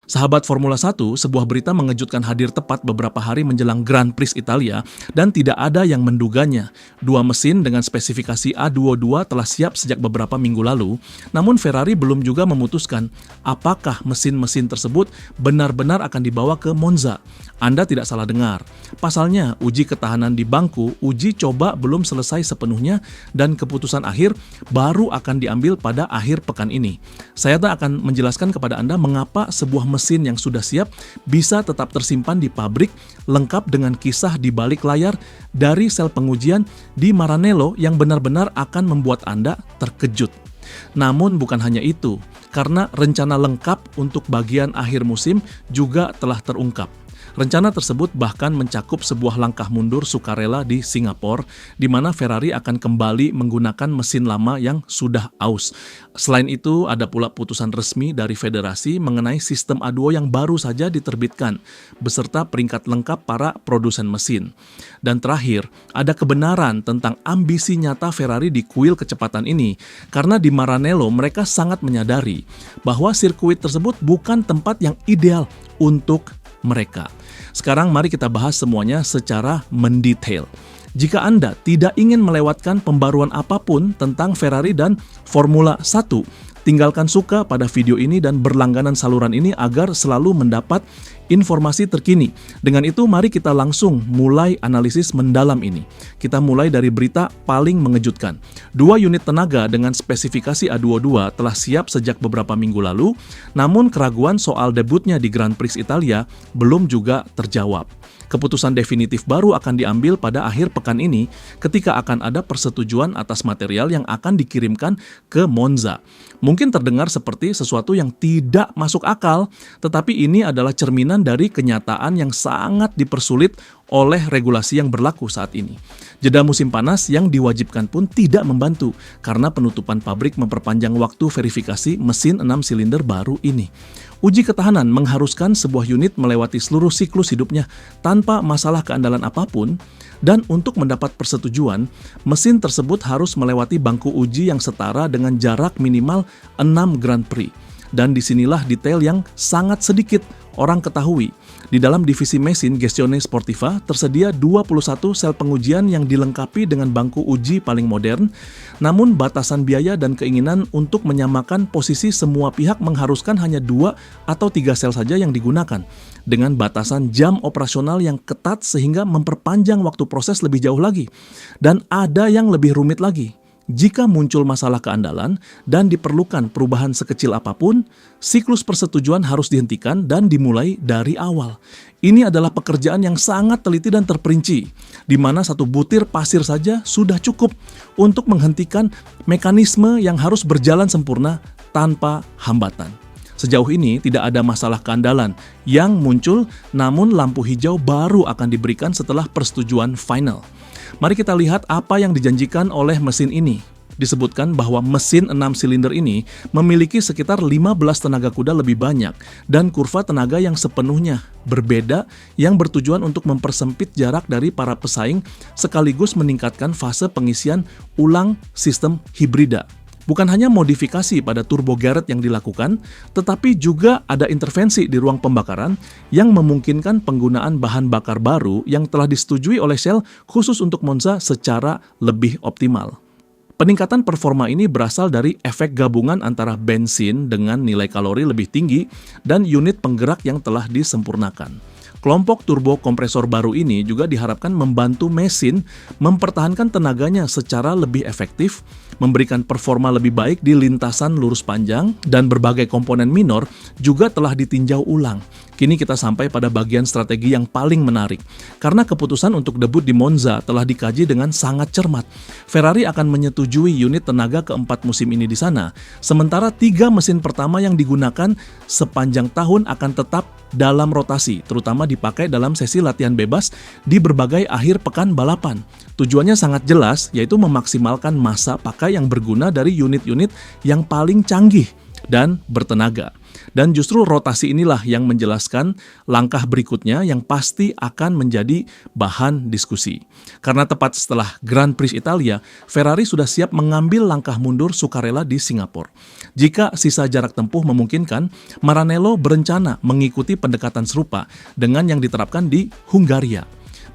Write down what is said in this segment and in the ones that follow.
Sahabat Formula 1, sebuah berita mengejutkan hadir tepat beberapa hari menjelang Grand Prix Italia dan tidak ada yang menduganya. Dua mesin dengan spesifikasi A22 telah siap sejak beberapa minggu lalu, namun Ferrari belum juga memutuskan apakah mesin-mesin tersebut benar-benar akan dibawa ke Monza. Anda tidak salah dengar. Pasalnya, uji ketahanan di bangku, uji coba belum selesai sepenuhnya dan keputusan akhir baru akan diambil pada akhir pekan ini. Saya akan menjelaskan kepada Anda mengapa sebuah mesin yang sudah siap bisa tetap tersimpan di pabrik lengkap dengan kisah di balik layar dari sel pengujian di Maranello yang benar-benar akan membuat Anda terkejut. Namun bukan hanya itu, karena rencana lengkap untuk bagian akhir musim juga telah terungkap. Rencana tersebut bahkan mencakup sebuah langkah mundur sukarela di Singapura, di mana Ferrari akan kembali menggunakan mesin lama yang sudah aus. Selain itu, ada pula putusan resmi dari federasi mengenai sistem A2 yang baru saja diterbitkan, beserta peringkat lengkap para produsen mesin. Dan terakhir, ada kebenaran tentang ambisi nyata Ferrari di kuil kecepatan ini, karena di Maranello mereka sangat menyadari bahwa sirkuit tersebut bukan tempat yang ideal untuk mereka. Sekarang mari kita bahas semuanya secara mendetail. Jika Anda tidak ingin melewatkan pembaruan apapun tentang Ferrari dan Formula 1, tinggalkan suka pada video ini dan berlangganan saluran ini agar selalu mendapat informasi terkini. Dengan itu, mari kita langsung mulai analisis mendalam ini. Kita mulai dari berita paling mengejutkan. Dua unit tenaga dengan spesifikasi A22 telah siap sejak beberapa minggu lalu, namun keraguan soal debutnya di Grand Prix Italia belum juga terjawab. Keputusan definitif baru akan diambil pada akhir pekan ini ketika akan ada persetujuan atas material yang akan dikirimkan ke Monza. Mungkin terdengar seperti sesuatu yang tidak masuk akal, tetapi ini adalah cerminan dari kenyataan yang sangat dipersulit oleh regulasi yang berlaku saat ini. Jeda musim panas yang diwajibkan pun tidak membantu karena penutupan pabrik memperpanjang waktu verifikasi mesin 6 silinder baru ini. Uji ketahanan mengharuskan sebuah unit melewati seluruh siklus hidupnya tanpa masalah keandalan apapun, dan untuk mendapat persetujuan, mesin tersebut harus melewati bangku uji yang setara dengan jarak minimal 6 Grand Prix. Dan disinilah detail yang sangat sedikit orang ketahui. Di dalam divisi mesin Gestione Sportiva tersedia 21 sel pengujian yang dilengkapi dengan bangku uji paling modern, namun batasan biaya dan keinginan untuk menyamakan posisi semua pihak mengharuskan hanya 2 atau 3 sel saja yang digunakan, dengan batasan jam operasional yang ketat sehingga memperpanjang waktu proses lebih jauh lagi. Dan ada yang lebih rumit lagi. Jika muncul masalah keandalan dan diperlukan perubahan sekecil apapun, siklus persetujuan harus dihentikan dan dimulai dari awal. Ini adalah pekerjaan yang sangat teliti dan terperinci, di mana satu butir pasir saja sudah cukup untuk menghentikan mekanisme yang harus berjalan sempurna tanpa hambatan. Sejauh ini tidak ada masalah keandalan yang muncul, namun lampu hijau baru akan diberikan setelah persetujuan final. Mari kita lihat apa yang dijanjikan oleh mesin ini. Disebutkan bahwa mesin 6 silinder ini memiliki sekitar 15 tenaga kuda lebih banyak dan kurva tenaga yang sepenuhnya berbeda yang bertujuan untuk mempersempit jarak dari para pesaing sekaligus meningkatkan fase pengisian ulang sistem hibrida. Bukan hanya modifikasi pada turbo Garrett yang dilakukan, tetapi juga ada intervensi di ruang pembakaran yang memungkinkan penggunaan bahan bakar baru yang telah disetujui oleh Shell khusus untuk Monza secara lebih optimal. Peningkatan performa ini berasal dari efek gabungan antara bensin dengan nilai kalori lebih tinggi dan unit penggerak yang telah disempurnakan. Kelompok turbo kompresor baru ini juga diharapkan membantu mesin mempertahankan tenaganya secara lebih efektif, memberikan performa lebih baik di lintasan lurus panjang, dan berbagai komponen minor juga telah ditinjau ulang. Kini kita sampai pada bagian strategi yang paling menarik. Karena keputusan untuk debut di Monza telah dikaji dengan sangat cermat. Ferrari akan menyetujui unit tenaga keempat musim ini di sana, sementara 3 mesin pertama yang digunakan sepanjang tahun akan tetap dalam rotasi, terutama dipakai dalam sesi latihan bebas di berbagai akhir pekan balapan. Tujuannya sangat jelas, yaitu memaksimalkan masa pakai yang berguna dari unit-unit yang paling canggih dan bertenaga. Dan justru rotasi inilah yang menjelaskan langkah berikutnya yang pasti akan menjadi bahan diskusi. Karena tepat setelah Grand Prix Italia, Ferrari sudah siap mengambil langkah mundur sukarela di Singapura. Jika sisa jarak tempuh memungkinkan, Maranello berencana mengikuti pendekatan serupa dengan yang diterapkan di Hungaria.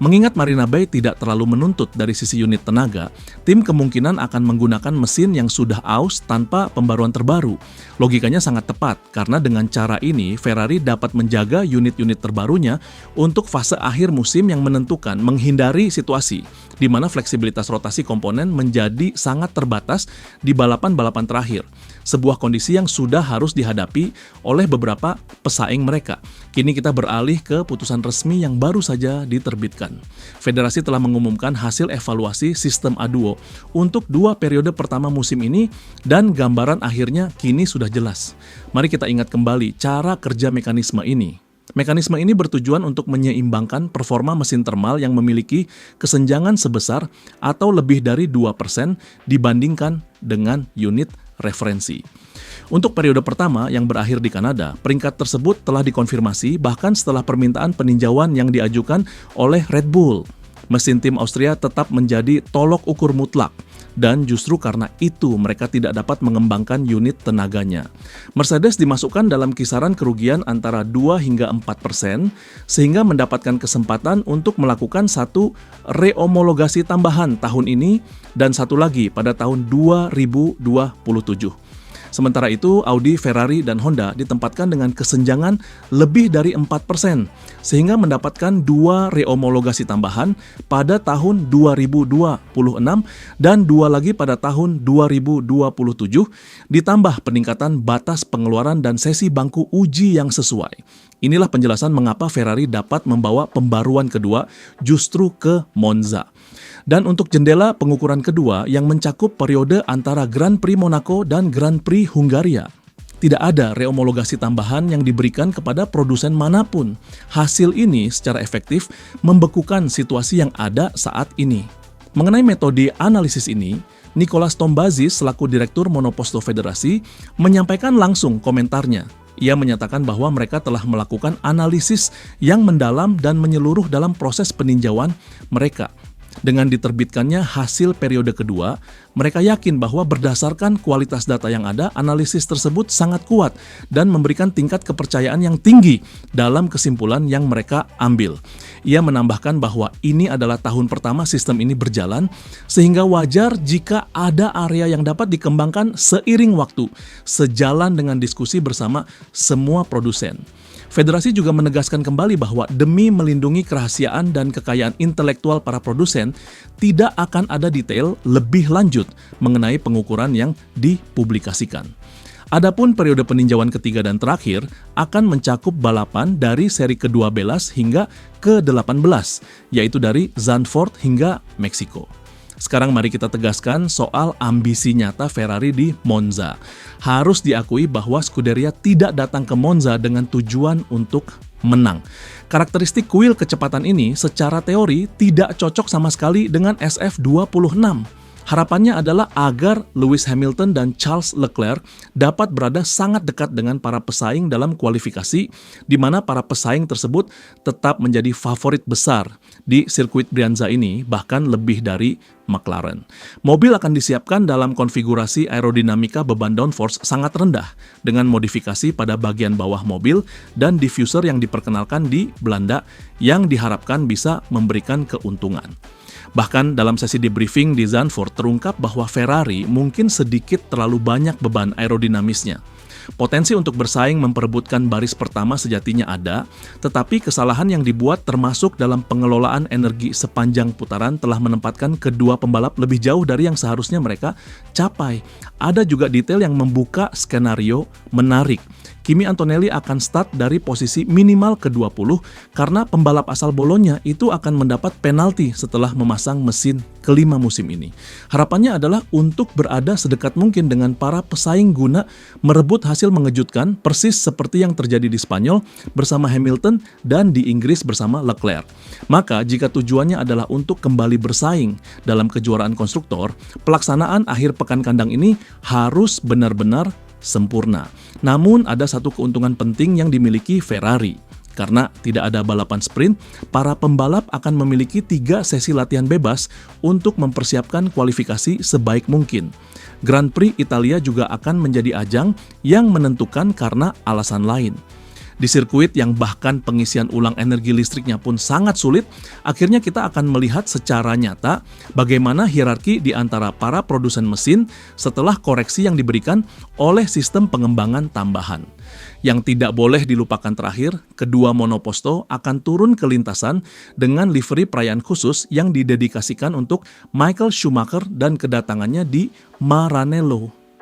Mengingat Marina Bay tidak terlalu menuntut dari sisi unit tenaga, tim kemungkinan akan menggunakan mesin yang sudah aus tanpa pembaruan terbaru. Logikanya sangat tepat, karena dengan cara ini Ferrari dapat menjaga unit-unit terbarunya untuk fase akhir musim yang menentukan, menghindari situasi di mana fleksibilitas rotasi komponen menjadi sangat terbatas di balapan-balapan terakhir. Sebuah kondisi yang sudah harus dihadapi oleh beberapa pesaing mereka. Kini kita beralih ke putusan resmi yang baru saja diterbitkan. Federasi telah mengumumkan hasil evaluasi sistem A2 untuk 2 periode pertama musim ini dan gambaran akhirnya kini sudah jelas. Mari kita ingat kembali cara kerja mekanisme ini. Mekanisme ini bertujuan untuk menyeimbangkan performa mesin termal yang memiliki kesenjangan sebesar atau lebih dari 2% dibandingkan dengan unit referensi. Untuk periode pertama yang berakhir di Kanada, peringkat tersebut telah dikonfirmasi bahkan setelah permintaan peninjauan yang diajukan oleh Red Bull. Mesin tim Austria tetap menjadi tolok ukur mutlak, dan justru karena itu mereka tidak dapat mengembangkan unit tenaganya. Mercedes dimasukkan dalam kisaran kerugian antara 2 hingga 4%, sehingga mendapatkan kesempatan untuk melakukan satu rehomologasi tambahan tahun ini dan satu lagi pada tahun 2027. Sementara itu, Audi, Ferrari, dan Honda ditempatkan dengan kesenjangan lebih dari 4%, sehingga mendapatkan 2 rehomologasi tambahan pada tahun 2026 dan 2 lagi pada tahun 2027, ditambah peningkatan batas pengeluaran dan sesi bangku uji yang sesuai. Inilah penjelasan mengapa Ferrari dapat membawa pembaruan kedua justru ke Monza. Dan untuk jendela pengukuran kedua yang mencakup periode antara Grand Prix Monaco dan Grand Prix Hungaria, tidak ada rehomologasi tambahan yang diberikan kepada produsen manapun. Hasil ini secara efektif membekukan situasi yang ada saat ini. Mengenai metode analisis ini, Nicolas Tombazis selaku Direktur Monoposto Federasi menyampaikan langsung komentarnya. Ia menyatakan bahwa mereka telah melakukan analisis yang mendalam dan menyeluruh dalam proses peninjauan mereka. Dengan diterbitkannya hasil periode kedua, mereka yakin bahwa berdasarkan kualitas data yang ada, analisis tersebut sangat kuat dan memberikan tingkat kepercayaan yang tinggi dalam kesimpulan yang mereka ambil. Ia menambahkan bahwa ini adalah tahun pertama sistem ini berjalan, sehingga wajar jika ada area yang dapat dikembangkan seiring waktu, sejalan dengan diskusi bersama semua produsen. Federasi juga menegaskan kembali bahwa demi melindungi kerahasiaan dan kekayaan intelektual para produsen, tidak akan ada detail lebih lanjut mengenai pengukuran yang dipublikasikan. Adapun periode peninjauan ketiga dan terakhir akan mencakup balapan dari seri ke-12 hingga ke-18, yaitu dari Zandvoort hingga Meksiko. Sekarang mari kita tegaskan soal ambisi nyata Ferrari di Monza. Harus diakui bahwa Scuderia tidak datang ke Monza dengan tujuan untuk menang. Karakteristik kuil kecepatan ini secara teori tidak cocok sama sekali dengan SF26. Harapannya adalah agar Lewis Hamilton dan Charles Leclerc dapat berada sangat dekat dengan para pesaing dalam kualifikasi, di mana para pesaing tersebut tetap menjadi favorit besar di sirkuit Brianza ini, bahkan lebih dari McLaren. Mobil akan disiapkan dalam konfigurasi aerodinamika beban downforce sangat rendah, dengan modifikasi pada bagian bawah mobil dan diffuser yang diperkenalkan di Belanda yang diharapkan bisa memberikan keuntungan. Bahkan dalam sesi debriefing di Zandvoort terungkap bahwa Ferrari mungkin sedikit terlalu banyak beban aerodinamisnya. Potensi untuk bersaing memperebutkan baris pertama sejatinya ada, tetapi kesalahan yang dibuat termasuk dalam pengelolaan energi sepanjang putaran telah menempatkan kedua pembalap lebih jauh dari yang seharusnya mereka capai. Ada juga detail yang membuka skenario menarik. Kimi Antonelli akan start dari posisi minimal ke-20 karena pembalap asal Bologna itu akan mendapat penalti setelah memasang mesin kelima musim ini. Harapannya adalah untuk berada sedekat mungkin dengan para pesaing guna merebut hasil mengejutkan persis seperti yang terjadi di Spanyol bersama Hamilton dan di Inggris bersama Leclerc. Maka jika tujuannya adalah untuk kembali bersaing dalam kejuaraan konstruktor, pelaksanaan akhir pekan kandang ini harus benar-benar sempurna. Namun ada satu keuntungan penting yang dimiliki Ferrari. Karena tidak ada balapan sprint, para pembalap akan memiliki 3 sesi latihan bebas untuk mempersiapkan kualifikasi sebaik mungkin. Grand Prix Italia juga akan menjadi ajang yang menentukan karena alasan lain. Di sirkuit yang bahkan pengisian ulang energi listriknya pun sangat sulit, akhirnya kita akan melihat secara nyata bagaimana hierarki di antara para produsen mesin setelah koreksi yang diberikan oleh sistem pengembangan tambahan. Yang tidak boleh dilupakan terakhir, kedua monoposto akan turun ke lintasan dengan livery perayaan khusus yang didedikasikan untuk Michael Schumacher dan kedatangannya di Maranello.